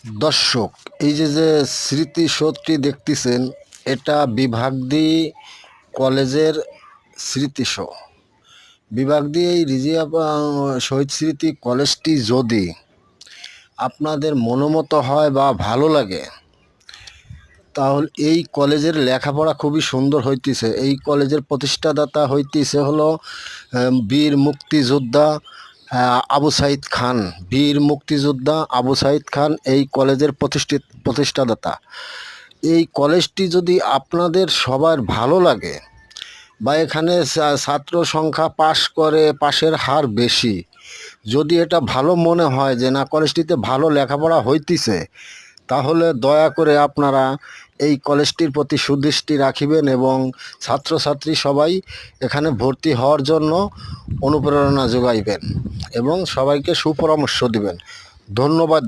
দর্শক, এই যে স্মৃতিসৌধটি দেখতেছেন, এটা বিভাগদি কলেজের স্মৃতিসৌধ। বিভাগদি এই রিজিয়া শহীদ স্মৃতি কলেজটি যদি আপনাদের মনোমত হয় বা ভালো লাগে, তাহলে এই কলেজের লেখাপড়া খুবই সুন্দর হইতেছে। এই কলেজের প্রতিষ্ঠাদাতা হইতেছে হলো বীর মুক্তিযোদ্ধা আবু সাইদ খান। বীর মুক্তিযোদ্ধা আবু সাইদ খান এই কলেজের প্রতিষ্ঠাদাতা। এই কলেজটি যদি আপনাদের সবার ভালো লাগে বা এখানে ছাত্র সংখ্যা পাশের হার বেশি, যদি এটা ভালো মনে হয় যে না, কলেজটিতে ভালো লেখাপড়া হইতেছে, তাহলে দয়া করে আপনারা এই কলেজটির প্রতি সুদৃষ্টি রাখিবেন এবং ছাত্রছাত্রী সবাই এখানে ভর্তি হওয়ার জন্য অনুপ্রেরণা যোগাইবেন এবং সবাইকে সুপরামর্শ দিবেন। ধন্যবাদ।